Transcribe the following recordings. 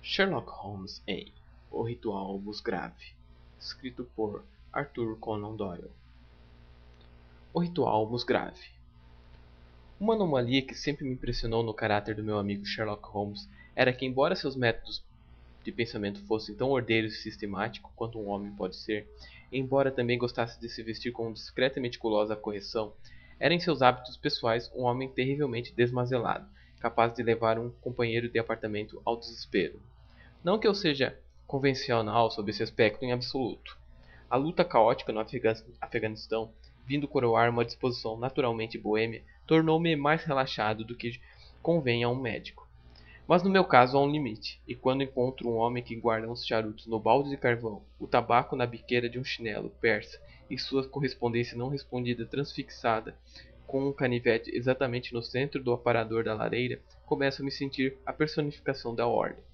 Sherlock Holmes em O Ritual Musgrave, escrito por Arthur Conan Doyle. O Ritual Musgrave. Uma anomalia que sempre me impressionou no caráter do meu amigo Sherlock Holmes era que, embora seus métodos de pensamento fossem tão ordeiros e sistemáticos quanto um homem pode ser, e embora também gostasse de se vestir com discreta e meticulosa correção, era em seus hábitos pessoais um homem terrivelmente desmazelado, capaz de levar um companheiro de apartamento ao desespero. Não que eu seja convencional sob esse aspecto em absoluto. A luta caótica no Afeganistão, vindo coroar uma disposição naturalmente boêmia, tornou-me mais relaxado do que convém a um médico. Mas no meu caso há um limite, e quando encontro um homem que guarda uns charutos no balde de carvão, o tabaco na biqueira de um chinelo persa e sua correspondência não respondida transfixada com um canivete exatamente no centro do aparador da lareira, começo a me sentir a personificação da ordem.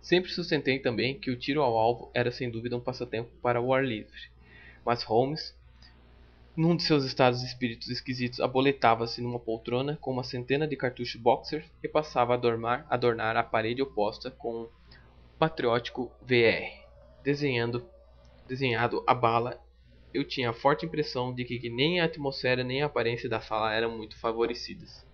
Sempre sustentei também que o tiro ao alvo era sem dúvida um passatempo para o ar livre, mas Holmes, num de seus estados de espíritos esquisitos, aboletava-se numa poltrona com uma centena de cartuchos boxer e passava a adornar a parede oposta com um patriótico VR, desenhado a bala. Eu tinha a forte impressão de que nem a atmosfera nem a aparência da sala eram muito favorecidas.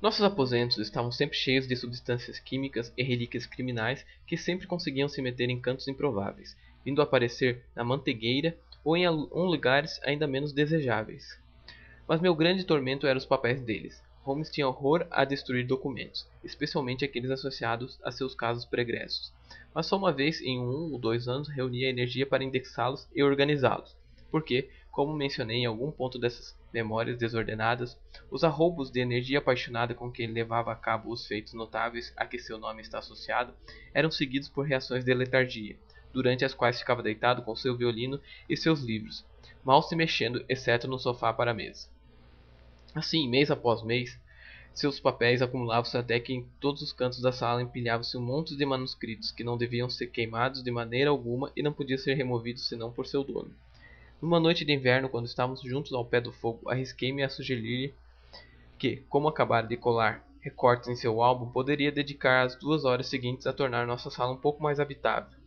Nossos aposentos estavam sempre cheios de substâncias químicas e relíquias criminais que sempre conseguiam se meter em cantos improváveis, vindo a aparecer na mantegueira ou em lugares ainda menos desejáveis. Mas meu grande tormento eram os papéis deles. Holmes tinha horror a destruir documentos, especialmente aqueles associados a seus casos pregressos. Mas só uma vez em 1 ou 2 anos reunia energia para indexá-los e organizá-los, porque, como mencionei em algum ponto dessas memórias desordenadas, os arroubos de energia apaixonada com que ele levava a cabo os feitos notáveis a que seu nome está associado eram seguidos por reações de letargia, durante as quais ficava deitado com seu violino e seus livros, mal se mexendo, exceto no sofá para a mesa. Assim, mês após mês, seus papéis acumulavam-se até que em todos os cantos da sala empilhavam-se um monte de manuscritos que não deviam ser queimados de maneira alguma e não podiam ser removidos senão por seu dono. Numa noite de inverno, quando estávamos juntos ao pé do fogo, arrisquei-me a sugerir-lhe que, como acabara de colar recortes em seu álbum, poderia dedicar as 2 horas seguintes a tornar nossa sala um pouco mais habitável.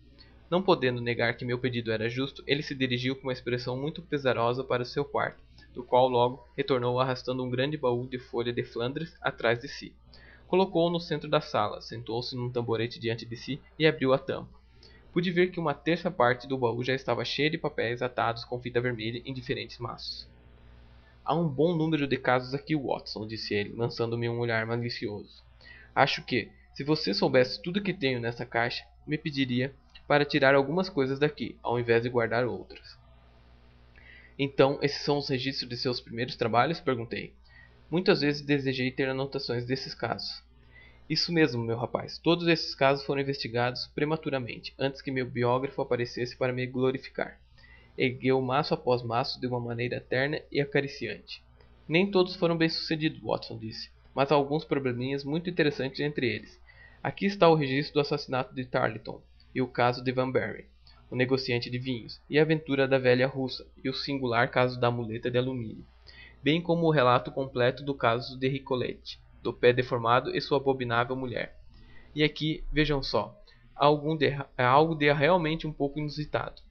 Não podendo negar que meu pedido era justo, ele se dirigiu com uma expressão muito pesarosa para o seu quarto, do qual logo retornou arrastando um grande baú de folha de Flandres atrás de si. Colocou-o no centro da sala, sentou-se num tamborete diante de si e abriu a tampa. Pude ver que uma terça parte do baú já estava cheia de papéis atados com fita vermelha em diferentes maços. Há um bom número de casos aqui, Watson, disse ele, lançando-me um olhar malicioso. Acho que, se você soubesse tudo que tenho nessa caixa, me pediria para tirar algumas coisas daqui, ao invés de guardar outras. Então, esses são os registros de seus primeiros trabalhos? Perguntei. Muitas vezes desejei ter anotações desses casos. Isso mesmo, meu rapaz. Todos esses casos foram investigados prematuramente, antes que meu biógrafo aparecesse para me glorificar. Ergueu maço após maço de uma maneira terna e acariciante. Nem todos foram bem-sucedidos, Watson disse, mas há alguns probleminhas muito interessantes entre eles. Aqui está o registro do assassinato de Tarleton, e o caso de Van Bury, o negociante de vinhos, e a aventura da velha russa, e o singular caso da muleta de alumínio, bem como o relato completo do caso de Ricoletti, do pé deformado e sua abominável mulher. E aqui, vejam só, há algo de realmente um pouco inusitado.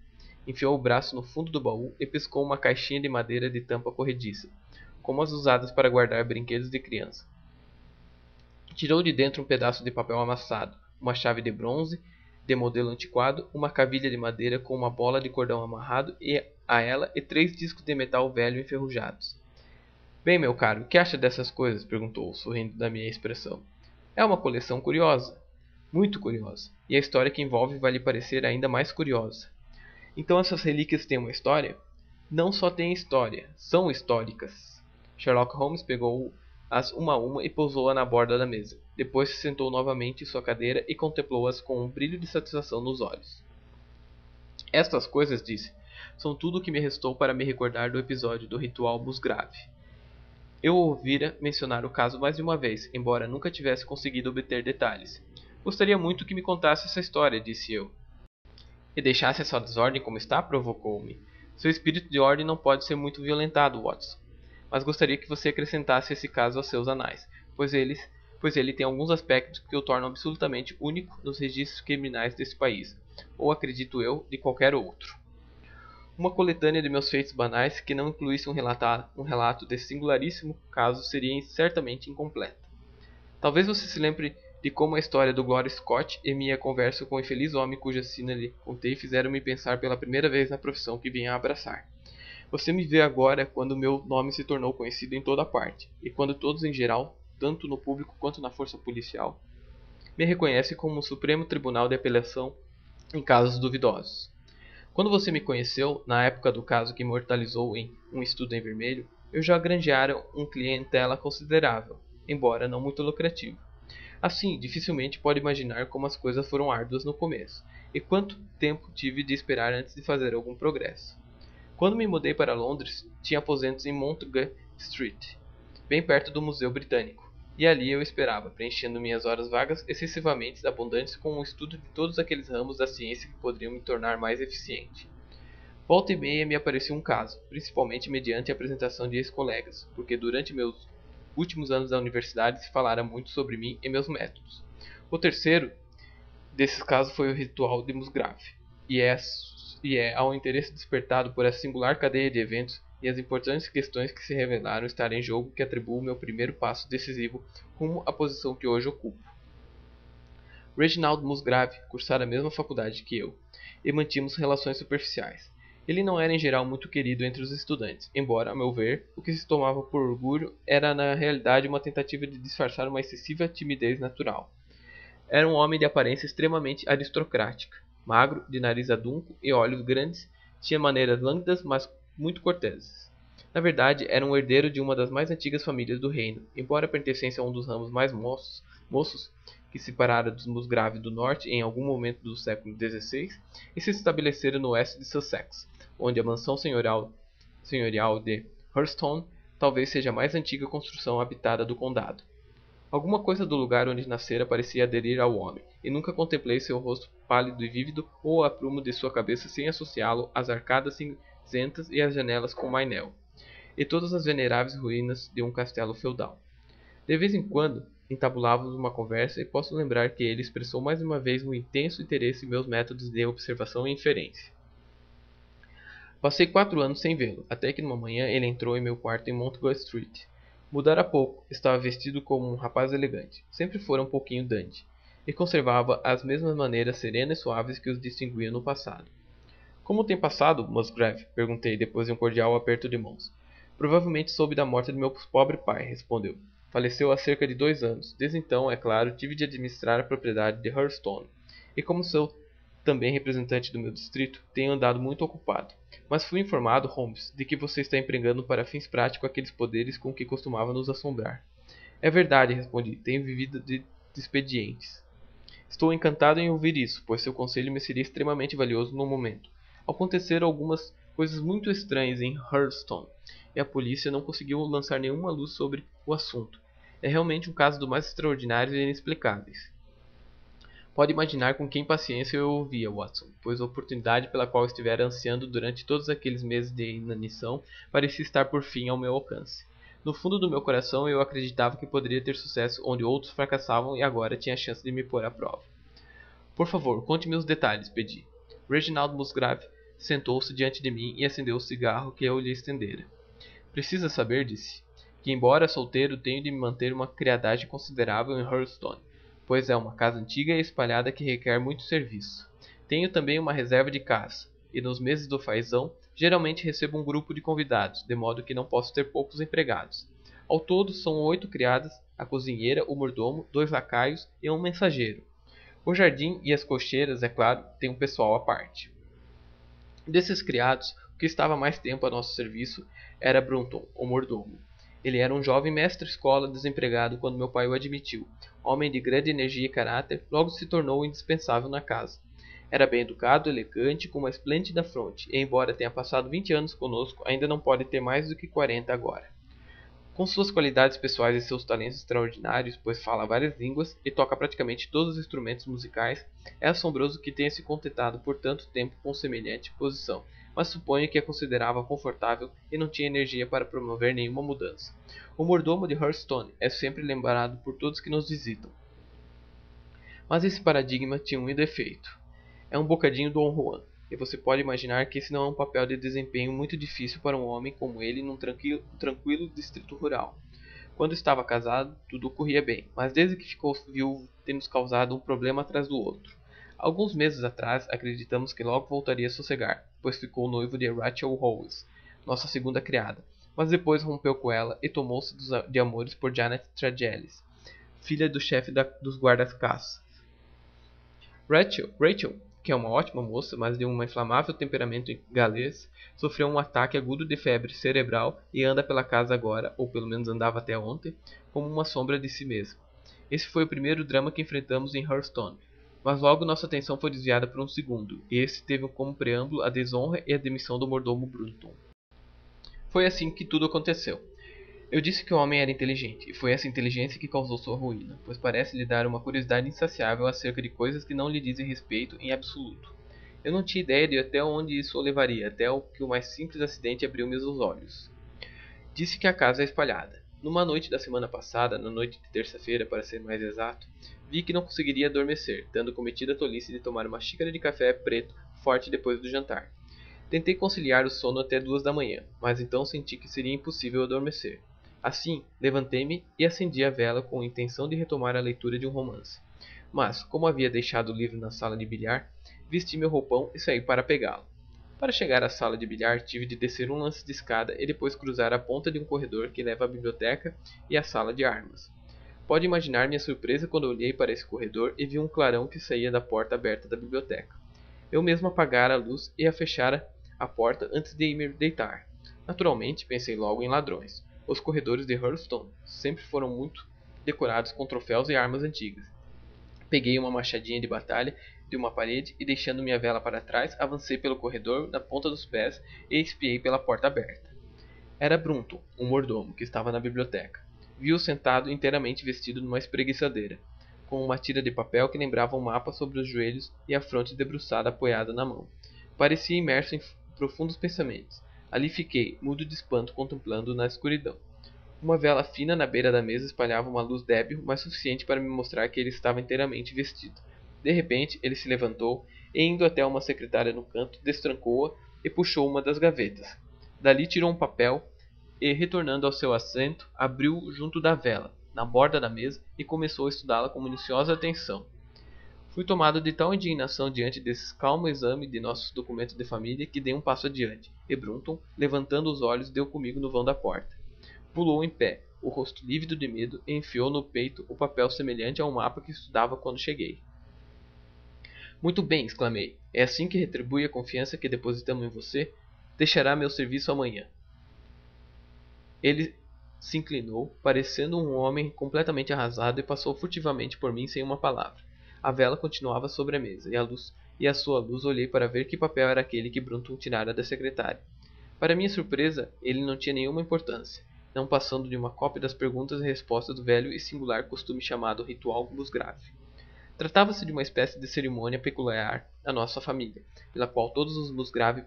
Enfiou o braço no fundo do baú e pescou uma caixinha de madeira de tampa corrediça, como as usadas para guardar brinquedos de criança. Tirou de dentro um pedaço de papel amassado, uma chave de bronze de modelo antiquado, uma cavilha de madeira com uma bola de cordão amarrado a ela e 3 discos de metal velho enferrujados. Bem, meu caro, o que acha dessas coisas? Perguntou, sorrindo da minha expressão. É uma coleção curiosa, muito curiosa, e a história que envolve vai lhe parecer ainda mais curiosa. Então essas relíquias têm uma história? Não só têm história, são históricas. Sherlock Holmes pegou-as uma a uma e pousou-as na borda da mesa. Depois se sentou novamente em sua cadeira e contemplou-as com um brilho de satisfação nos olhos. Estas coisas, disse, são tudo o que me restou para me recordar do episódio do ritual Musgrave. Eu ouvira mencionar o caso mais de uma vez, embora nunca tivesse conseguido obter detalhes. Gostaria muito que me contasse essa história, disse eu. E deixasse essa desordem como está? Provocou-me. Seu espírito de ordem não pode ser muito violentado, Watson. Mas gostaria que você acrescentasse esse caso aos seus anais, pois eles pois ele tem alguns aspectos que o tornam absolutamente único nos registros criminais desse país, ou acredito eu, de qualquer outro. Uma coletânea de meus feitos banais que não incluísse um relato desse singularíssimo caso seria certamente incompleta. Talvez você se lembre de como a história do Gloria Scott e minha conversa com o infeliz homem cuja sina lhe contei fizeram-me pensar pela primeira vez na profissão que vinha a abraçar. Você me vê agora quando meu nome se tornou conhecido em toda parte, e quando todos em geral, tanto no público quanto na força policial, me reconhecem como um Supremo Tribunal de Apelação em casos duvidosos. Quando você me conheceu, na época do caso que imortalizou em Um Estudo em Vermelho, eu já granjeara um clientela considerável, embora não muito lucrativo. Assim, dificilmente pode imaginar como as coisas foram árduas no começo, e quanto tempo tive de esperar antes de fazer algum progresso. Quando me mudei para Londres, tinha aposentos em Montgomery Street, bem perto do Museu Britânico, e ali eu esperava, preenchendo minhas horas vagas excessivamente abundantes com o estudo de todos aqueles ramos da ciência que poderiam me tornar mais eficiente. Volta e meia me aparecia um caso, principalmente mediante a apresentação de ex-colegas, porque durante meus últimos anos da universidade se falara muito sobre mim e meus métodos. O terceiro desses casos foi o ritual de Musgrave, e é ao interesse despertado por essa singular cadeia de eventos e as importantes questões que se revelaram estar em jogo que atribuo o meu primeiro passo decisivo rumo à posição que hoje ocupo. Reginald Musgrave cursara a mesma faculdade que eu, e mantínhamos relações superficiais. Ele não era em geral muito querido entre os estudantes, embora, a meu ver, o que se tomava por orgulho era na realidade uma tentativa de disfarçar uma excessiva timidez natural. Era um homem de aparência extremamente aristocrática, magro, de nariz adunco e olhos grandes, tinha maneiras lânguidas, mas muito corteses. Na verdade, era um herdeiro de uma das mais antigas famílias do reino, embora pertencesse a um dos ramos mais moços que se separara dos Musgrave do norte em algum momento do século XVI e se estabelecera no oeste de Sussex, onde a mansão senhorial de Hurstone talvez seja a mais antiga construção habitada do condado. Alguma coisa do lugar onde nascera parecia aderir ao homem, e nunca contemplei seu rosto pálido e vívido ou o aprumo de sua cabeça sem associá-lo às arcadas cinzentas e às janelas com mainel, e todas as veneráveis ruínas de um castelo feudal. De vez em quando, entabulávamos uma conversa e posso lembrar que ele expressou mais uma vez um intenso interesse em meus métodos de observação e inferência. Passei 4 anos sem vê-lo, até que numa manhã ele entrou em meu quarto em Montgomery Street. Mudara pouco, estava vestido como um rapaz elegante, sempre fora um pouquinho dandy, e conservava as mesmas maneiras serenas e suaves que os distinguiam no passado. Como tem passado, Musgrave? Perguntei, depois de um cordial aperto de mãos. Provavelmente soube da morte do meu pobre pai, respondeu. Faleceu há cerca de 2 anos. Desde então, é claro, tive de administrar a propriedade de Hurstone, e como sou também representante do meu distrito, tenho andado muito ocupado. Mas fui informado, Holmes, de que você está empregando para fins práticos aqueles poderes com que costumava nos assombrar. É verdade, respondi. Tenho vivido de expedientes. Estou encantado em ouvir isso, pois seu conselho me seria extremamente valioso no momento. Aconteceram algumas coisas muito estranhas em Hurstone, e a polícia não conseguiu lançar nenhuma luz sobre o assunto. É realmente um caso dos mais extraordinários e inexplicáveis. Pode imaginar com que impaciência eu ouvia, Watson, pois a oportunidade pela qual estivera ansiando durante todos aqueles meses de inanição parecia estar por fim ao meu alcance. No fundo do meu coração eu acreditava que poderia ter sucesso onde outros fracassavam e agora tinha a chance de me pôr à prova. Por favor, conte-me os detalhes, pedi. Reginald Musgrave sentou-se diante de mim e acendeu o cigarro que eu lhe estendera. Precisa saber, disse, que embora solteiro tenho de me manter uma criadagem considerável em Hurstone, pois é uma casa antiga e espalhada que requer muito serviço. Tenho também uma reserva de caça, e nos meses do fazão, geralmente recebo um grupo de convidados, de modo que não posso ter poucos empregados. Ao todo, são 8 criadas, a cozinheira, o mordomo, 2 lacaios e um mensageiro. O jardim e as cocheiras, é claro, têm um pessoal à parte. Desses criados, o que estava mais tempo a nosso serviço era Brunton, o mordomo. Ele era um jovem mestre-escola desempregado quando meu pai o admitiu. Homem de grande energia e caráter, logo se tornou indispensável na casa. Era bem educado, elegante, com uma esplêndida fronte, e embora tenha passado 20 anos conosco, ainda não pode ter mais do que 40 agora. Com suas qualidades pessoais e seus talentos extraordinários, pois fala várias línguas e toca praticamente todos os instrumentos musicais, é assombroso que tenha se contentado por tanto tempo com semelhante posição, mas suponho que a considerava confortável e não tinha energia para promover nenhuma mudança. O mordomo de Hearthstone é sempre lembrado por todos que nos visitam. Mas esse paradigma tinha um defeito. É um bocadinho Dom Juan, e você pode imaginar que esse não é um papel de desempenho muito difícil para um homem como ele num tranquilo distrito rural. Quando estava casado, tudo corria bem, mas desde que ficou viúvo, temos causado um problema atrás do outro. Alguns meses atrás, acreditamos que logo voltaria a sossegar, pois ficou noivo de Rachel Holmes, nossa segunda criada, mas depois rompeu com ela e tomou-se de amores por Janet Tragellis, filha do chefe dos guardas-caças. Rachel, que é uma ótima moça, mas de um inflamável temperamento galês, sofreu um ataque agudo de febre cerebral e anda pela casa agora, ou pelo menos andava até ontem, como uma sombra de si mesma. Esse foi o primeiro drama que enfrentamos em Hearthstone, mas logo nossa atenção foi desviada por um segundo, e esse teve como preâmbulo a desonra e a demissão do mordomo Brunton. Foi assim que tudo aconteceu. Eu disse que o homem era inteligente, e foi essa inteligência que causou sua ruína, pois parece lhe dar uma curiosidade insaciável acerca de coisas que não lhe dizem respeito em absoluto. Eu não tinha ideia de até onde isso o levaria, até que o mais simples acidente abriu meus olhos. Disse que a casa é espalhada. Numa noite da semana passada, na noite de terça-feira, para ser mais exato, vi que não conseguiria adormecer, tendo cometido a tolice de tomar uma xícara de café preto forte depois do jantar. Tentei conciliar o sono até 2 da manhã, mas então senti que seria impossível adormecer. Assim, levantei-me e acendi a vela com a intenção de retomar a leitura de um romance. Mas, como havia deixado o livro na sala de bilhar, vesti meu roupão e saí para pegá-lo. Para chegar à sala de bilhar, tive de descer um lance de escada e depois cruzar a ponta de um corredor que leva à biblioteca e à sala de armas. Pode imaginar minha surpresa quando olhei para esse corredor e vi um clarão que saía da porta aberta da biblioteca. Eu mesmo apagara a luz e a fechara a porta antes de ir me deitar. Naturalmente, pensei logo em ladrões. Os corredores de Hearthstone sempre foram muito decorados com troféus e armas antigas. Peguei uma machadinha de batalha de uma parede e, deixando minha vela para trás, avancei pelo corredor na ponta dos pés e espiei pela porta aberta. Era Brunton, um mordomo, que estava na biblioteca. Vi-o sentado inteiramente vestido numa espreguiçadeira, com uma tira de papel que lembrava um mapa sobre os joelhos e a fronte debruçada apoiada na mão. Parecia imerso em profundos pensamentos. Ali fiquei, mudo de espanto, contemplando-o na escuridão. Uma vela fina na beira da mesa espalhava uma luz débil, mas suficiente para me mostrar que ele estava inteiramente vestido. De repente, ele se levantou e, indo até uma secretária no canto, destrancou-a e puxou uma das gavetas. Dali tirou um papel e, retornando ao seu assento, abriu-o junto da vela, na borda da mesa, e começou a estudá-la com minuciosa atenção. Fui tomado de tal indignação diante desse calmo exame de nossos documentos de família que dei um passo adiante, e Brunton, levantando os olhos, deu comigo no vão da porta. Pulou em pé, o rosto lívido de medo, e enfiou no peito o papel semelhante ao mapa que estudava quando cheguei. Muito bem, exclamei. É assim que retribui a confiança que depositamos em você? Deixará meu serviço amanhã. Ele se inclinou, parecendo um homem completamente arrasado, e passou furtivamente por mim sem uma palavra. A vela continuava sobre a mesa, e à sua luz olhei para ver que papel era aquele que Brunton tirara da secretária. Para minha surpresa, ele não tinha nenhuma importância, não passando de uma cópia das perguntas e respostas do velho e singular costume chamado ritual Musgrave. Tratava-se de uma espécie de cerimônia peculiar da nossa família, pela qual todos os Musgrave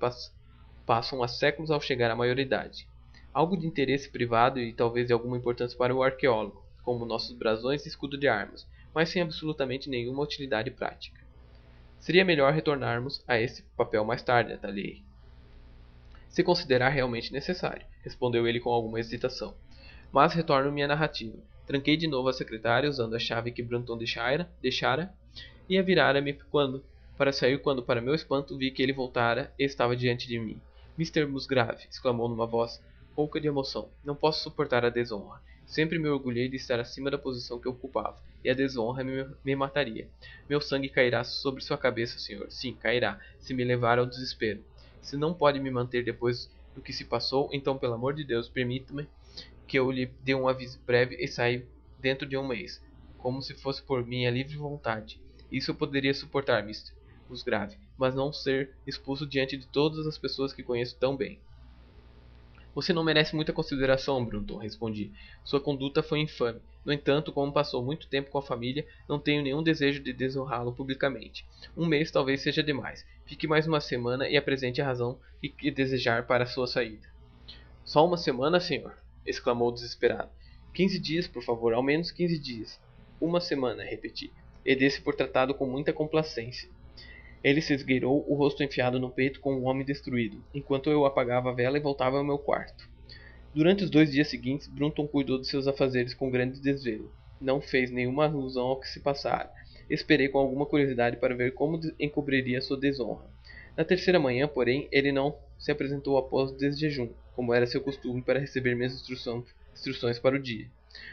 passam há séculos ao chegar à maioridade. Algo de interesse privado e talvez de alguma importância para o arqueólogo, como nossos brasões e escudo de armas, mas sem absolutamente nenhuma utilidade prática. Seria melhor retornarmos a esse papel mais tarde, atalhei. Se considerar realmente necessário, respondeu ele com alguma hesitação. Mas retorno minha narrativa. Tranquei de novo a secretária usando a chave que Brunton deixara e a virara-me para sair quando, para meu espanto, vi que ele voltara e estava diante de mim. Mr. Musgrave, exclamou numa voz pouca de emoção, não posso suportar a desonra. Sempre me orgulhei de estar acima da posição que ocupava, e a desonra me mataria. Meu sangue cairá sobre sua cabeça, senhor. Sim, cairá, se me levar ao desespero. Se não pode me manter depois do que se passou, então, pelo amor de Deus, permita-me que eu lhe dê um aviso breve e saia dentro de um mês, como se fosse por minha livre vontade. Isso eu poderia suportar, Mr. Musgrave, mas não ser expulso diante de todas as pessoas que conheço tão bem. Você não merece muita consideração, Brunton, respondi. Sua conduta foi infame. No entanto, como passou muito tempo com a família, não tenho nenhum desejo de desonrá-lo publicamente. Um mês talvez seja demais. Fique mais uma semana e apresente a razão que desejar para a sua saída. Só uma semana, senhor? Exclamou desesperado. 15 dias, por favor, ao menos 15 dias. Uma semana, repeti, e desse por tratado com muita complacência. Ele se esgueirou, o rosto enfiado no peito com um homem destruído, enquanto eu apagava a vela e voltava ao meu quarto. Durante os 2 dias seguintes, Brunton cuidou de seus afazeres com grande desvelo. Não fez nenhuma alusão ao que se passara. Esperei com alguma curiosidade para ver como encobriria sua desonra. Na terceira manhã, porém, ele não se apresentou após o desjejum, como era seu costume para receber minhas instruções para o dia.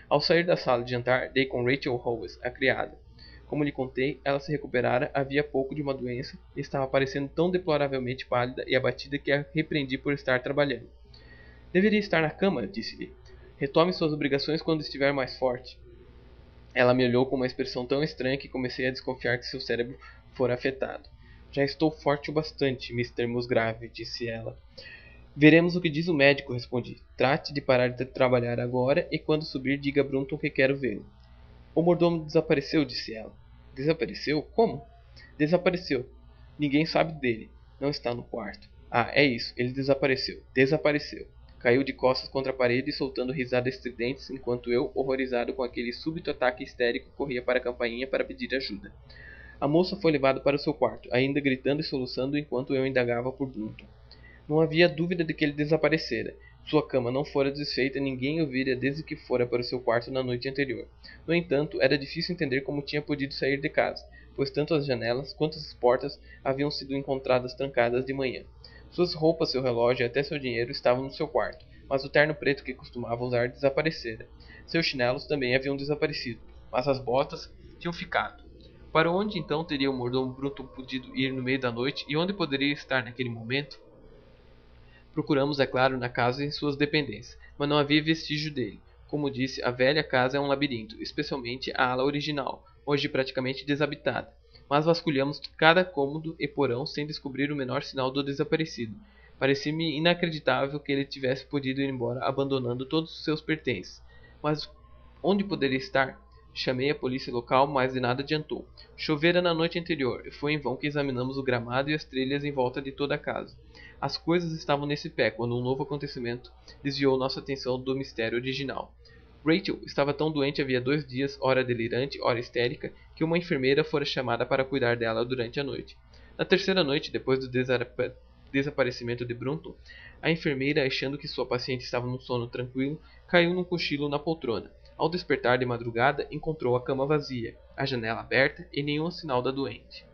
Ao sair da sala de jantar, dei com Rachel Howes, a criada. Como lhe contei, ela se recuperara havia pouco de uma doença e estava parecendo tão deploravelmente pálida e abatida que a repreendi por estar trabalhando. Deveria estar na cama, disse-lhe. Retome suas obrigações quando estiver mais forte. Ela me olhou com uma expressão tão estranha que comecei a desconfiar que seu cérebro fora afetado. Já estou forte o bastante, Mr. Musgrave, disse ela. Veremos o que diz o médico, respondi. Trate de parar de trabalhar agora e quando subir diga a Brunton que quero vê-lo. O mordomo desapareceu, disse ela. Desapareceu? Como? Desapareceu. Ninguém sabe dele. Não está no quarto. Ah, é isso. Ele desapareceu. Desapareceu. Caiu de costas contra a parede, soltando risadas estridentes, enquanto eu, horrorizado com aquele súbito ataque histérico, corria para a campainha para pedir ajuda. A moça foi levada para o seu quarto, ainda gritando e soluçando enquanto eu indagava por Brunton. Não havia dúvida de que ele desaparecera. Sua cama não fora desfeita e ninguém o vira desde que fora para o seu quarto na noite anterior. No entanto, era difícil entender como tinha podido sair de casa, pois tanto as janelas quanto as portas haviam sido encontradas trancadas de manhã. Suas roupas, seu relógio e até seu dinheiro estavam no seu quarto, mas o terno preto que costumava usar desaparecera. Seus chinelos também haviam desaparecido, mas as botas tinham ficado. Para onde então teria o mordomo Brunton podido ir no meio da noite e onde poderia estar naquele momento? Procuramos, é claro, na casa e em suas dependências, mas não havia vestígio dele. Como disse, a velha casa é um labirinto, especialmente a ala original, hoje praticamente desabitada. Mas vasculhamos cada cômodo e porão sem descobrir o menor sinal do desaparecido. Parecia-me inacreditável que ele tivesse podido ir embora abandonando todos os seus pertences. Mas onde poderia estar? Chamei a polícia local, mas de nada adiantou. Chovera na noite anterior, e foi em vão que examinamos o gramado e as trilhas em volta de toda a casa. As coisas estavam nesse pé quando um novo acontecimento desviou nossa atenção do mistério original. Rachel estava tão doente havia 2 dias, ora delirante, ora histérica, que uma enfermeira fora chamada para cuidar dela durante a noite. Na terceira noite, depois do desaparecimento de Brunton, a enfermeira, achando que sua paciente estava num sono tranquilo, caiu num cochilo na poltrona. Ao despertar de madrugada, encontrou a cama vazia, a janela aberta e nenhum sinal da doente.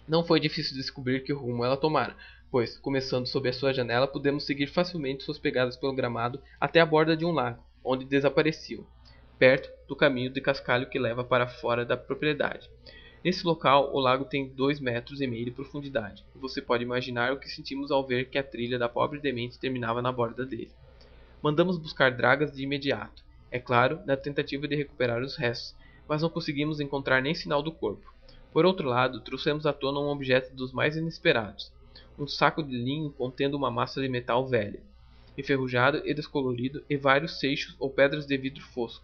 Não foi difícil descobrir que rumo ela tomara, pois, começando sob a sua janela, pudemos seguir facilmente suas pegadas pelo gramado até a borda de um lago, onde desapareciam, perto do caminho de cascalho que leva para fora da propriedade. Nesse local, o lago tem 2,5 metros de profundidade, e você pode imaginar o que sentimos ao ver que a trilha da pobre demente terminava na borda dele. Mandamos buscar dragas de imediato, é claro, na tentativa de recuperar os restos, mas não conseguimos encontrar nem sinal do corpo. Por outro lado, trouxemos à tona um objeto dos mais inesperados, um saco de linho contendo uma massa de metal velha, enferrujado e descolorido, e vários seixos ou pedras de vidro fosco.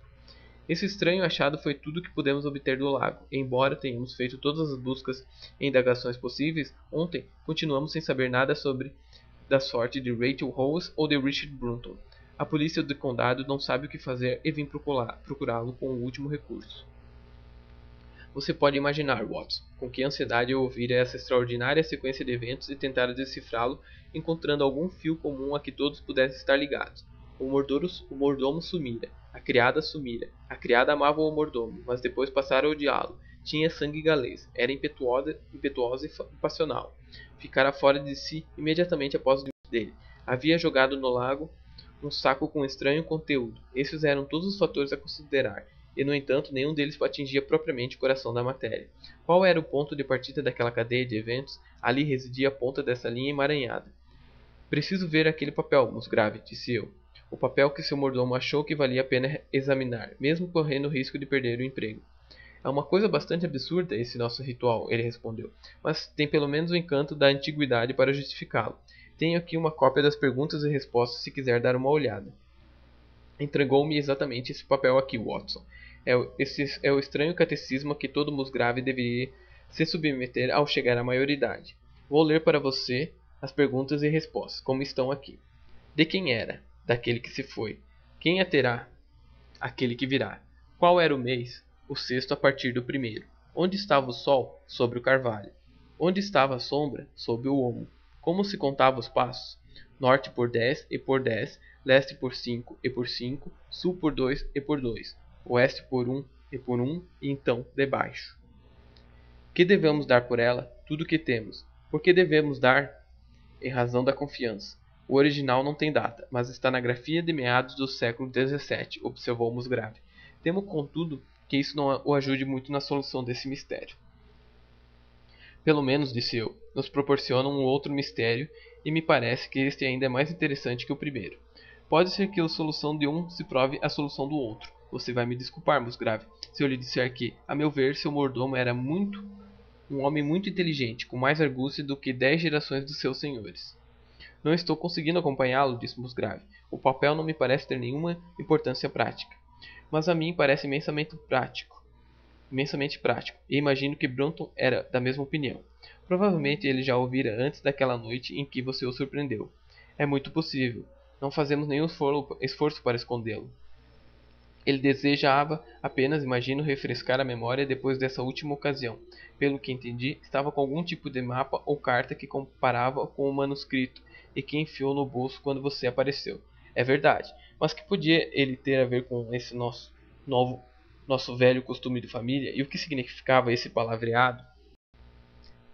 Esse estranho achado foi tudo que pudemos obter do lago, e embora tenhamos feito todas as buscas e indagações possíveis, ontem continuamos sem saber nada sobre da sorte de Rachel Howes ou de Richard Brunton. A polícia do condado não sabe o que fazer e vim procurá-lo com o último recurso. Você pode imaginar, Watson, com que ansiedade eu ouvira essa extraordinária sequência de eventos e tentara decifrá-lo, encontrando algum fio comum a que todos pudessem estar ligados. O mordomo sumira, a criada sumira, a criada amava o mordomo, mas depois passara a odiá-lo. Tinha sangue galês, era impetuosa e passional. Ficara fora de si imediatamente após o divórcio dele. Havia jogado no lago um saco com estranho conteúdo. Esses eram todos os fatores a considerar, e no entanto nenhum deles atingia propriamente o coração da matéria. Qual era o ponto de partida daquela cadeia de eventos? Ali residia a ponta dessa linha emaranhada. Preciso ver aquele papel, Musgrave, disse eu. O papel que seu mordomo achou que valia a pena examinar, mesmo correndo o risco de perder o emprego. É uma coisa bastante absurda esse nosso ritual, ele respondeu, mas tem pelo menos o encanto da antiguidade para justificá-lo. Tenho aqui uma cópia das perguntas e respostas se quiser dar uma olhada. Entregou-me exatamente esse papel aqui, Watson. Esse é o estranho catecismo a que todo musgrave deveria se submeter ao chegar à maioridade. Vou ler para você as perguntas e respostas, como estão aqui. De quem era? Daquele que se foi. Quem a terá? Aquele que virá. Qual era o mês? O sexto a partir do primeiro. Onde estava o sol? Sobre o carvalho. Onde estava a sombra? Sob o olmo. Como se contava os passos? Norte por 10 e por 10, leste por 5 e por 5, sul por 2 e por 2, oeste por 1 e por 1, e então debaixo. Que devemos dar por ela? Tudo o que temos. Por que devemos dar? Em razão da confiança. O original não tem data, mas está na grafia de meados do século XVII, observou Musgrave. Temo, contudo, que isso não o ajude muito na solução desse mistério. Pelo menos, disse eu, nos proporciona um outro mistério, e me parece que este ainda é mais interessante que o primeiro. Pode ser que a solução de um se prove a solução do outro. Você vai me desculpar, Musgrave, se eu lhe disser que, a meu ver, seu mordomo era um homem muito inteligente, com mais argúcia do que 10 gerações dos seus senhores. Não estou conseguindo acompanhá-lo, disse Musgrave. O papel não me parece ter nenhuma importância prática. Mas a mim parece imensamente prático, e imagino que Brunton era da mesma opinião. Provavelmente ele já ouvira antes daquela noite em que você o surpreendeu. É muito possível. Não fazemos nenhum esforço para escondê-lo. Ele desejava apenas, imagino, refrescar a memória depois dessa última ocasião. Pelo que entendi, estava com algum tipo de mapa ou carta que comparava com o manuscrito e que enfiou no bolso quando você apareceu. É verdade, mas que podia ele ter a ver com esse nosso velho costume de família, e o que significava esse palavreado?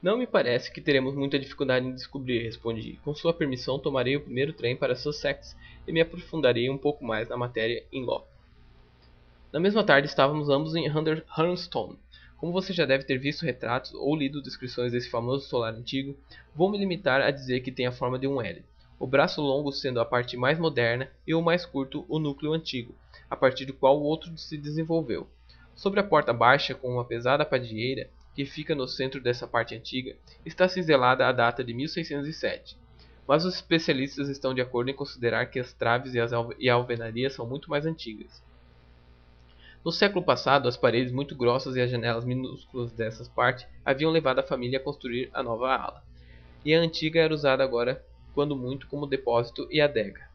Não me parece que teremos muita dificuldade em descobrir, respondi. Com sua permissão, tomarei o primeiro trem para Sussex e me aprofundarei um pouco mais na matéria em loco. Na mesma tarde estávamos ambos em Hurlstone. Como você já deve ter visto retratos ou lido descrições desse famoso solar antigo, vou me limitar a dizer que tem a forma de um L. O braço longo sendo a parte mais moderna e o mais curto o núcleo antigo, a partir do qual o outro se desenvolveu. Sobre a porta baixa, com uma pesada padieira, que fica no centro dessa parte antiga, está cinzelada a data de 1607. Mas os especialistas estão de acordo em considerar que as traves e a alvenaria são muito mais antigas. No século passado, as paredes muito grossas e as janelas minúsculas dessas partes haviam levado a família a construir a nova ala, e a antiga era usada agora, quando muito, como depósito e adega.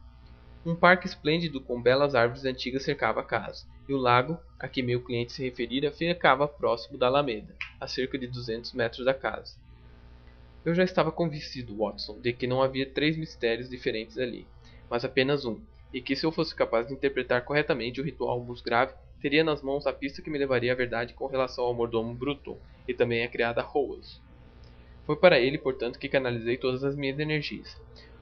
Um parque esplêndido com belas árvores antigas cercava a casa, e o lago, a que meu cliente se referira, ficava próximo da alameda, a cerca de 200 metros da casa. Eu já estava convencido, Watson, de que não havia 3 mistérios diferentes ali, mas apenas um, e que se eu fosse capaz de interpretar corretamente o ritual Musgrave, teria nas mãos a pista que me levaria à verdade com relação ao mordomo Bruton e também à criada Howells. Foi para ele, portanto, que canalizei todas as minhas energias.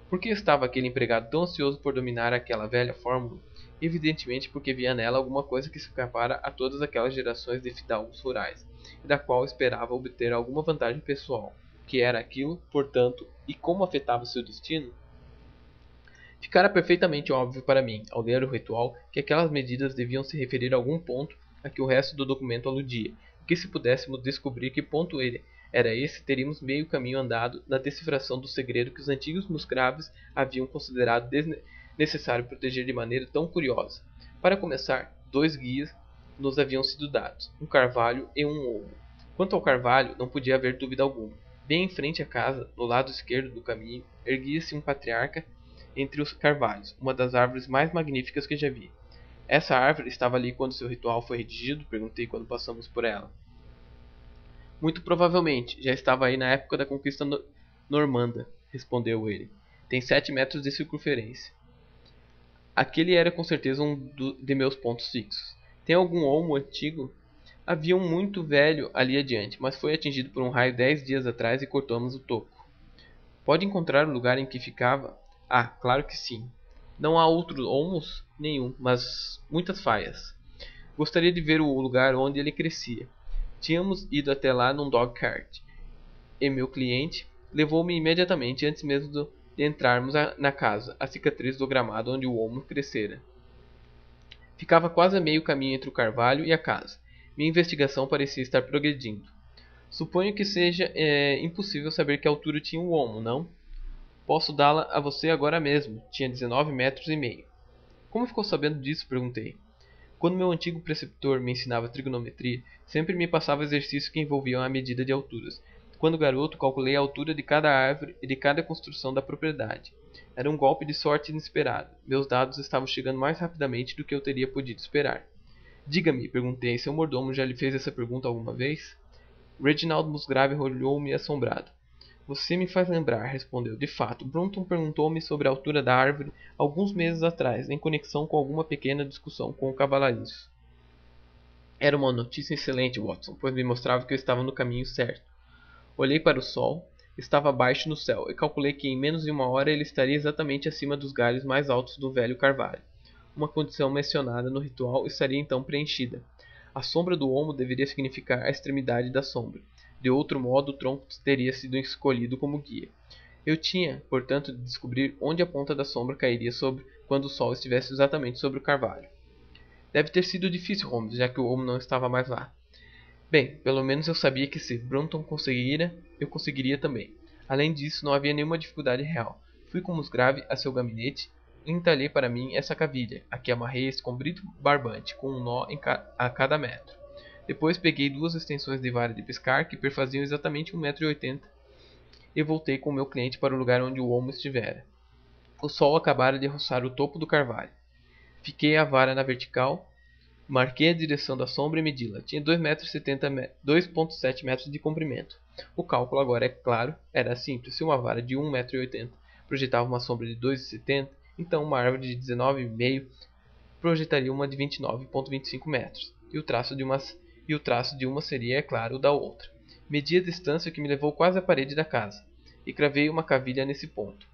Por que estava aquele empregado tão ansioso por dominar aquela velha fórmula? Evidentemente porque via nela alguma coisa que escapara a todas aquelas gerações de fidalgos rurais, e da qual esperava obter alguma vantagem pessoal. Que era aquilo, portanto, e como afetava seu destino? Ficara perfeitamente óbvio para mim, ao ler o ritual, que aquelas medidas deviam se referir a algum ponto a que o resto do documento aludia, e que se pudéssemos descobrir que ponto ele era esse, teríamos meio caminho andado na decifração do segredo que os antigos musgraves haviam considerado necessário proteger de maneira tão curiosa. Para começar, 2 guias nos haviam sido dados, um carvalho e um olmo. Quanto ao carvalho, não podia haver dúvida alguma. Bem em frente à casa, no lado esquerdo do caminho, erguia-se um patriarca entre os carvalhos, uma das árvores mais magníficas que já vi. Essa árvore estava ali quando seu ritual foi redigido? Perguntei quando passamos por ela. Muito provavelmente, já estava aí na época da conquista normanda, respondeu ele. Tem 7 metros de circunferência. Aquele era com certeza de meus pontos fixos. Tem algum olmo antigo? Havia um muito velho ali adiante, mas foi atingido por um raio 10 dias atrás e cortamos o toco. Pode encontrar o lugar em que ficava? Ah, claro que sim. Não há outros olmos? Nenhum, mas muitas faias. Gostaria de ver o lugar onde ele crescia. Tínhamos ido até lá num dog-cart, e meu cliente levou-me imediatamente, antes mesmo de entrarmos na casa, a cicatriz do gramado onde o olmo crescera. Ficava quase a meio caminho entre o carvalho e a casa. Minha investigação parecia estar progredindo. Suponho que seja impossível saber que altura tinha o olmo, não? Posso dá-la a você agora mesmo. Tinha 19 metros e meio. Como ficou sabendo disso? Perguntei. Quando meu antigo preceptor me ensinava trigonometria, sempre me passava exercícios que envolviam a medida de alturas. Quando garoto, calculei a altura de cada árvore e de cada construção da propriedade. Era um golpe de sorte inesperado. Meus dados estavam chegando mais rapidamente do que eu teria podido esperar. Diga-me, perguntei, seu mordomo já lhe fez essa pergunta alguma vez? Reginald Musgrave olhou-me assombrado. Você me faz lembrar, respondeu. De fato, Brunton perguntou-me sobre a altura da árvore alguns meses atrás, em conexão com alguma pequena discussão com o cavalariço. Era uma notícia excelente, Watson, pois me mostrava que eu estava no caminho certo. Olhei para o sol. Estava baixo no céu, e calculei que em menos de uma hora ele estaria exatamente acima dos galhos mais altos do velho carvalho. Uma condição mencionada no ritual estaria então preenchida. A sombra do olmo deveria significar a extremidade da sombra. De outro modo, o tronco teria sido escolhido como guia. Eu tinha, portanto, de descobrir onde a ponta da sombra cairia sobre quando o sol estivesse exatamente sobre o carvalho. Deve ter sido difícil, Holmes, já que o olmo não estava mais lá. Bem, pelo menos eu sabia que se Brunton conseguira, eu conseguiria também. Além disso, não havia nenhuma dificuldade real. Fui com Musgrave a seu gabinete e entalhei para mim essa cavilha, a que amarrei esse comprido barbante, com um nó a cada metro. Depois peguei 2 extensões de vara de pescar que perfaziam exatamente 1,80 m e voltei com o meu cliente para o lugar onde o olmo estivera. O sol acabara de roçar o topo do carvalho. Fiquei a vara na vertical. Marquei a direção da sombra e medi-la. Tinha 2,7 metros de comprimento. O cálculo agora, é claro, era simples. Se uma vara de 1,80 m projetava uma sombra de 2,70 m, então uma árvore de 19,5 projetaria uma de 29,25 metros. E o traço de uma seria, é claro, o da outra. Medi a distância que me levou quase à parede da casa, e cravei uma cavilha nesse ponto.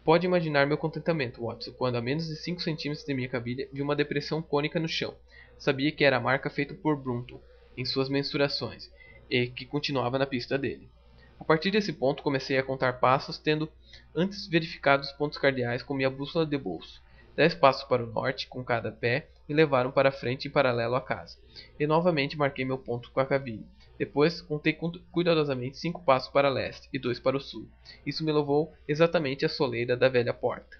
Pode imaginar meu contentamento, Watson, quando a menos de 5 centímetros de minha cavilha vi uma depressão cônica no chão. Sabia que era a marca feita por Brunton em suas mensurações, e que continuava na pista dele. A partir desse ponto comecei a contar passos, tendo antes verificado os pontos cardeais com minha bússola de bolso. 10 passos para o norte, com cada pé, me levaram para a frente em paralelo à casa. E novamente marquei meu ponto com a cavilha. Depois contei cuidadosamente 5 passos para leste e 2 para o sul. Isso me levou exatamente à soleira da velha porta.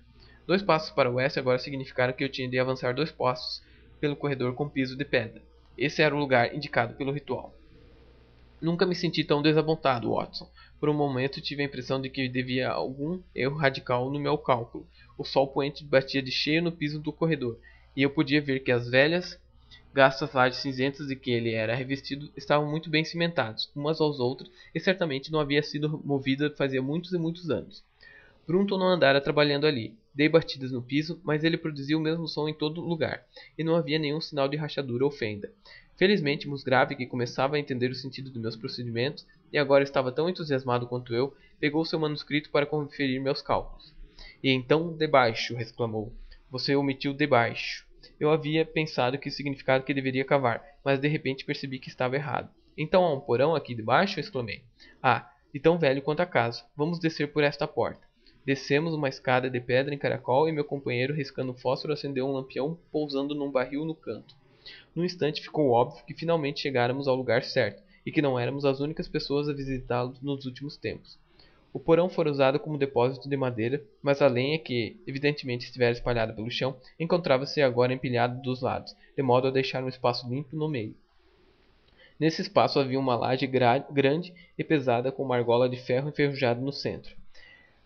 2 passos para o oeste agora significaram que eu tinha de avançar 2 passos pelo corredor com piso de pedra. Esse era o lugar indicado pelo ritual. Nunca me senti tão desapontado, Watson. Por um momento tive a impressão de que devia algum erro radical no meu cálculo. O sol poente batia de cheio no piso do corredor, e eu podia ver que as velhas gastas lajes cinzentas de que ele era revestido estavam muito bem cimentados, umas aos outros, e certamente não havia sido movida fazia muitos e muitos anos. Brunton não andara trabalhando ali. Dei batidas no piso, mas ele produzia o mesmo som em todo lugar, e não havia nenhum sinal de rachadura ou fenda. Felizmente, Musgrave, que começava a entender o sentido dos meus procedimentos, e agora estava tão entusiasmado quanto eu, pegou seu manuscrito para conferir meus cálculos. E então, debaixo, exclamou. Você omitiu debaixo. Eu havia pensado que significava que deveria cavar, mas de repente percebi que estava errado. Então há um porão aqui debaixo? Exclamei. Ah, e tão velho quanto a casa. Vamos descer por esta porta. Descemos uma escada de pedra em caracol e meu companheiro, riscando fósforo, acendeu um lampião pousando num barril no canto. Num instante ficou óbvio que finalmente chegáramos ao lugar certo e que não éramos as únicas pessoas a visitá-lo nos últimos tempos. O porão fora usado como depósito de madeira, mas a lenha, que evidentemente estivera espalhada pelo chão, encontrava-se agora empilhada dos lados, de modo a deixar um espaço limpo no meio. Nesse espaço havia uma laje grande e pesada com uma argola de ferro enferrujada no centro.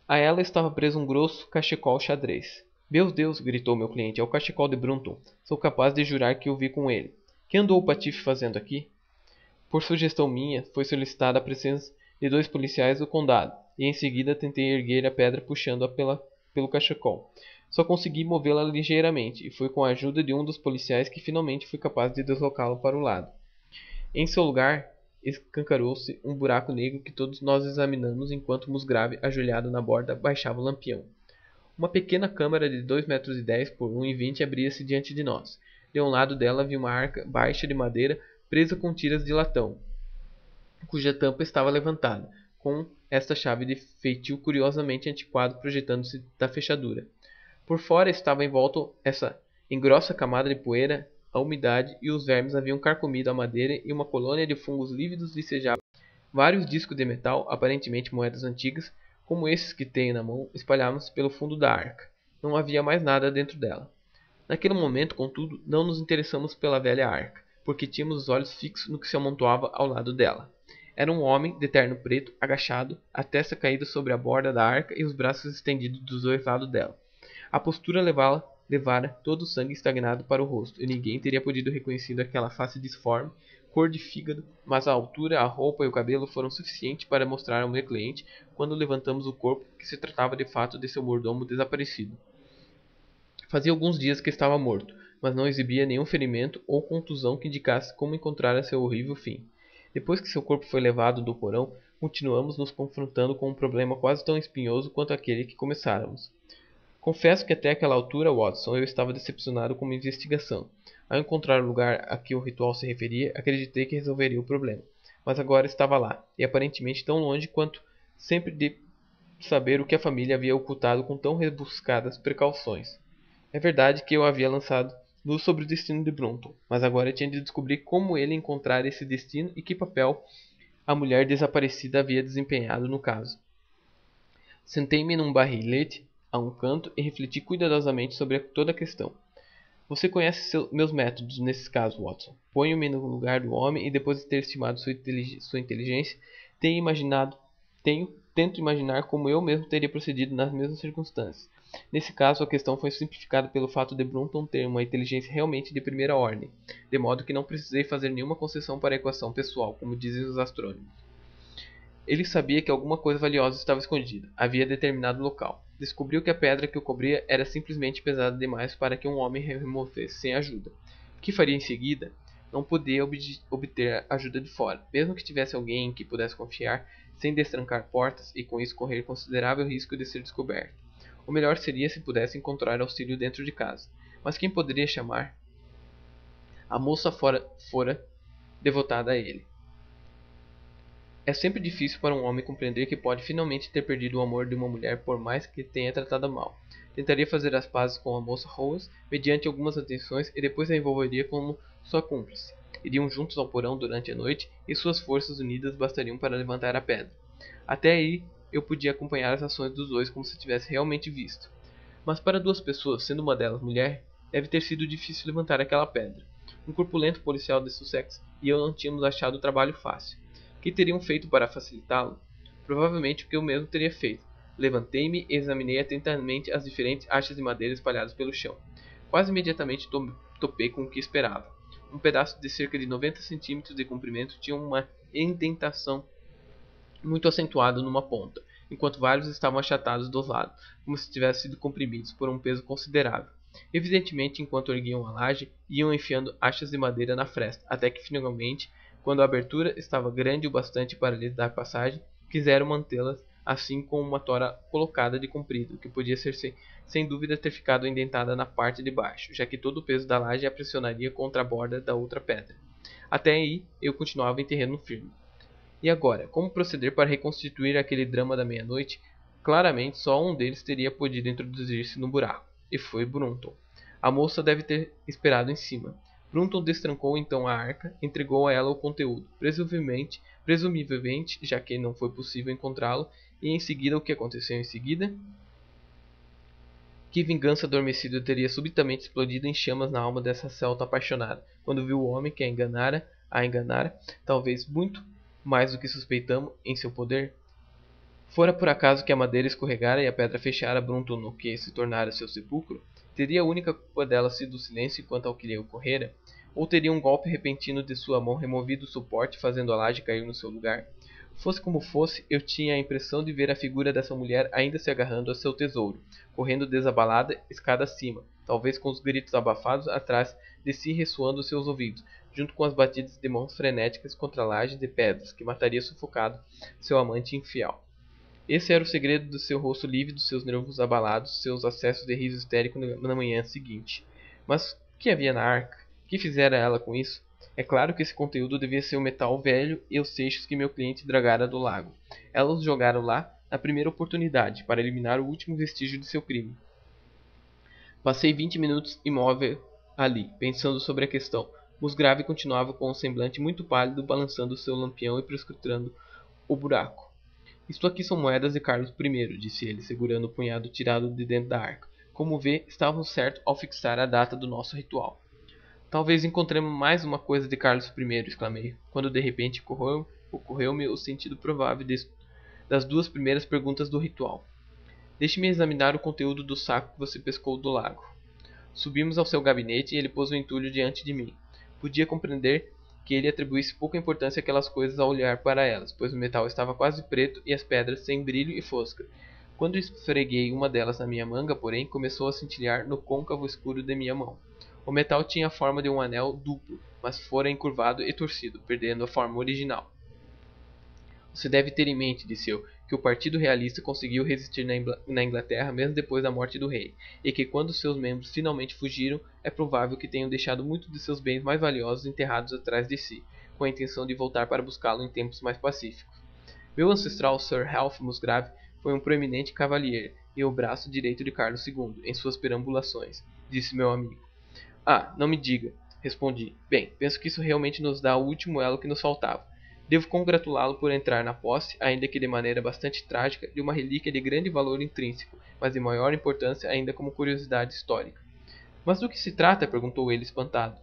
A ela estava preso um grosso cachecol xadrez. Meu Deus! Gritou meu cliente. É o cachecol de Brunton. Sou capaz de jurar que o vi com ele. Que andou o patife fazendo aqui? Por sugestão minha, foi solicitada a presença de 2 policiais do condado, e em seguida tentei erguer a pedra puxando-a pelo cachecol. Só consegui movê-la ligeiramente, e foi com a ajuda de um dos policiais que finalmente fui capaz de deslocá-lo para o lado. Em seu lugar, escancarou-se um buraco negro que todos nós examinamos enquanto Musgrave, ajoelhado na borda, baixava o lampião. Uma pequena câmara de 2,10 metros por 1,20 abria-se diante de nós. De um lado dela havia uma arca baixa de madeira presa com tiras de latão, cuja tampa estava levantada, com esta chave de feitio curiosamente antiquado projetando-se da fechadura. Por fora estava envolta em grossa camada de poeira. A umidade e os vermes haviam carcomido a madeira e uma colônia de fungos lívidos vicejava. Vários discos de metal, aparentemente moedas antigas, como esses que tenho na mão, espalhavam-se pelo fundo da arca. Não havia mais nada dentro dela. Naquele momento, contudo, não nos interessamos pela velha arca, porque tínhamos os olhos fixos no que se amontoava ao lado dela. Era um homem de terno preto, agachado, a testa caída sobre a borda da arca e os braços estendidos dos dois lados dela. A postura levara todo o sangue estagnado para o rosto, e ninguém teria podido reconhecer aquela face disforme, cor de fígado, mas a altura, a roupa e o cabelo foram suficientes para mostrar ao meu cliente, quando levantamos o corpo, que se tratava de fato de seu mordomo desaparecido. Fazia alguns dias que estava morto, mas não exibia nenhum ferimento ou contusão que indicasse como encontrara seu horrível fim. Depois que seu corpo foi levado do porão, continuamos nos confrontando com um problema quase tão espinhoso quanto aquele que começáramos. Confesso que até aquela altura, Watson, eu estava decepcionado com minha investigação. Ao encontrar o lugar a que o ritual se referia, acreditei que resolveria o problema. Mas agora estava lá, e aparentemente tão longe quanto sempre de saber o que a família havia ocultado com tão rebuscadas precauções. É verdade que eu havia lançado luz sobre o destino de Brunton, mas agora tinha de descobrir como ele encontrara esse destino e que papel a mulher desaparecida havia desempenhado no caso. Sentei-me num barrilete a um canto e refleti cuidadosamente sobre toda a questão. Você conhece meus métodos nesses casos, Watson. Ponho-me no lugar do homem e depois de ter estimado sua inteligência, tento imaginar como eu mesmo teria procedido nas mesmas circunstâncias. Nesse caso, a questão foi simplificada pelo fato de Brunton ter uma inteligência realmente de primeira ordem, de modo que não precisei fazer nenhuma concessão para a equação pessoal, como dizem os astrônomos. Ele sabia que alguma coisa valiosa estava escondida. Havia determinado local. Descobriu que a pedra que o cobria era simplesmente pesada demais para que um homem removesse sem ajuda. O que faria em seguida? Não podia obter ajuda de fora, mesmo que tivesse alguém em que pudesse confiar, sem destrancar portas e com isso correr considerável risco de ser descoberto. O melhor seria se pudesse encontrar auxílio dentro de casa. Mas quem poderia chamar? A moça fora devotada a ele. É sempre difícil para um homem compreender que pode finalmente ter perdido o amor de uma mulher por mais que tenha tratada mal. Tentaria fazer as pazes com a moça Rose mediante algumas atenções e depois a envolveria como sua cúmplice. Iriam juntos ao porão durante a noite e suas forças unidas bastariam para levantar a pedra. Até aí eu podia acompanhar as ações dos dois como se tivesse realmente visto. Mas para duas pessoas, sendo uma delas mulher, deve ter sido difícil levantar aquela pedra. Um corpulento policial de Sussex e eu não tínhamos achado o trabalho fácil. Que teriam feito para facilitá-lo? Provavelmente o que eu mesmo teria feito. Levantei-me e examinei atentamente as diferentes hastes de madeira espalhadas pelo chão. Quase imediatamente topei com o que esperava. Um pedaço de cerca de 90 centímetros de comprimento tinha uma indentação muito acentuada numa ponta, enquanto vários estavam achatados dos lados, como se tivessem sido comprimidos por um peso considerável. Evidentemente, enquanto erguiam a laje, iam enfiando hastes de madeira na fresta, até que finalmente, quando a abertura estava grande o bastante para lhes dar passagem, quiseram mantê-las assim com uma tora colocada de comprido, que podia ser sem dúvida ter ficado indentada na parte de baixo, já que todo o peso da laje a pressionaria contra a borda da outra pedra. Até aí eu continuava em terreno firme. E agora, como proceder para reconstituir aquele drama da meia-noite? Claramente só um deles teria podido introduzir-se no buraco, e foi Brunton. A moça deve ter esperado em cima. Brunton destrancou então a arca, entregou a ela o conteúdo, presumivelmente, já que não foi possível encontrá-lo, e em seguida o que aconteceu em seguida? Que vingança adormecida teria subitamente explodido em chamas na alma dessa celta apaixonada, quando viu o homem que a enganara, talvez muito mais do que suspeitamos, em seu poder? Fora por acaso que a madeira escorregara e a pedra fechara Brunton no que se tornara seu sepulcro? Teria a única culpa dela sido o silêncio quanto ao que lhe ocorrera? Ou teria um golpe repentino de sua mão removido o suporte, fazendo a laje cair no seu lugar? Fosse como fosse, eu tinha a impressão de ver a figura dessa mulher ainda se agarrando a seu tesouro, correndo desabalada escada acima, talvez com os gritos abafados atrás de si ressoando aos seus ouvidos, junto com as batidas de mãos frenéticas contra a laje de pedras, que mataria sufocado seu amante infiel. Esse era o segredo do seu rosto lívido, seus nervos abalados, seus acessos de riso histérico na manhã seguinte. Mas o que havia na arca? Que fizera ela com isso? É claro que esse conteúdo devia ser o metal velho e os seixos que meu cliente dragara do lago. Ela os jogara lá na primeira oportunidade, para eliminar o último vestígio de seu crime. Passei 20 minutos imóvel ali, pensando sobre a questão. Musgrave continuava com um semblante muito pálido, balançando seu lampião e prescrutando o buraco. Isto aqui são moedas de Carlos I, disse ele, segurando o punhado tirado de dentro da arca. Como vê, estávamos certos ao fixar a data do nosso ritual. Talvez encontremos mais uma coisa de Carlos I, exclamei, quando de repente ocorreu-me o sentido provável das duas primeiras perguntas do ritual. Deixe-me examinar o conteúdo do saco que você pescou do lago. Subimos ao seu gabinete e ele pôs o entulho diante de mim. Podia compreender que ele atribuísse pouca importância àquelas coisas ao olhar para elas, pois o metal estava quase preto e as pedras sem brilho e fosca. Quando esfreguei uma delas na minha manga, porém, começou a cintilhar no côncavo escuro de minha mão. O metal tinha a forma de um anel duplo, mas fora encurvado e torcido, perdendo a forma original. Você deve ter em mente, disse eu, que o Partido Realista conseguiu resistir na Inglaterra mesmo depois da morte do rei, e que quando seus membros finalmente fugiram, é provável que tenham deixado muitos de seus bens mais valiosos enterrados atrás de si, com a intenção de voltar para buscá-lo em tempos mais pacíficos. Meu ancestral Sir Ralph Musgrave foi um proeminente cavalier e o braço direito de Carlos II em suas perambulações, disse meu amigo. Ah, não me diga, respondi. Bem, penso que isso realmente nos dá o último elo que nos faltava. Devo congratulá-lo por entrar na posse, ainda que de maneira bastante trágica, de uma relíquia de grande valor intrínseco, mas de maior importância ainda como curiosidade histórica. Mas do que se trata? Perguntou ele espantado.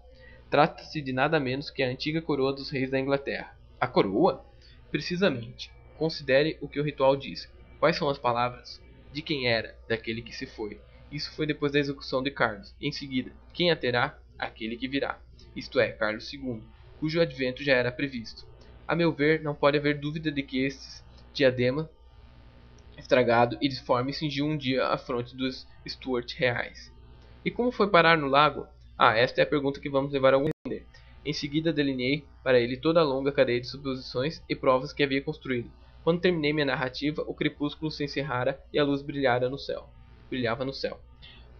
Trata-se de nada menos que a antiga coroa dos reis da Inglaterra. A coroa? Precisamente. Considere o que o ritual diz. Quais são as palavras? De quem era? Daquele que se foi. Isso foi depois da execução de Carlos. Em seguida, quem a terá? Aquele que virá. Isto é, Carlos II, cujo advento já era previsto. A meu ver, não pode haver dúvida de que este diadema estragado e disforme cingiu um dia a fronte dos Stuart reais. E como foi parar no lago? Ah, esta é a pergunta que vamos levar a entender. Em seguida delineei para ele toda a longa cadeia de suposições e provas que havia construído. Quando terminei minha narrativa, o crepúsculo se encerrara e a luz brilhava no céu.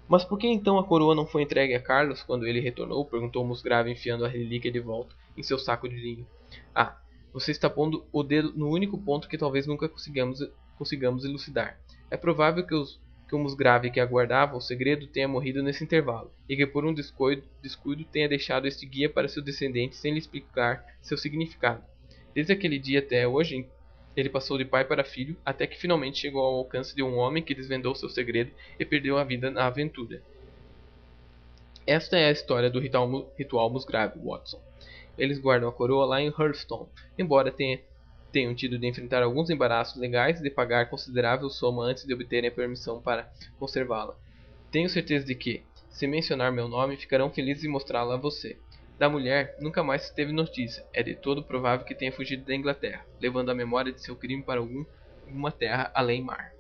Mas por que então a coroa não foi entregue a Carlos quando ele retornou? Perguntou Musgrave, enfiando a relíquia de volta em seu saco de linho. Ah, você está pondo o dedo no único ponto que talvez nunca consigamos elucidar. É provável que o Musgrave que aguardava o segredo tenha morrido nesse intervalo, e que por um descuido tenha deixado este guia para seu descendente sem lhe explicar seu significado. Desde aquele dia até hoje, ele passou de pai para filho, até que finalmente chegou ao alcance de um homem que desvendou seu segredo e perdeu a vida na aventura. Esta é a história do ritual Musgrave, Watson. Eles guardam a coroa lá em Hearthstone, embora tenham tido de enfrentar alguns embaraços legais e de pagar considerável soma antes de obterem a permissão para conservá-la. Tenho certeza de que, se mencionar meu nome, ficarão felizes em mostrá-la a você. Da mulher, nunca mais se teve notícia. É de todo provável que tenha fugido da Inglaterra, levando a memória de seu crime para alguma terra além mar.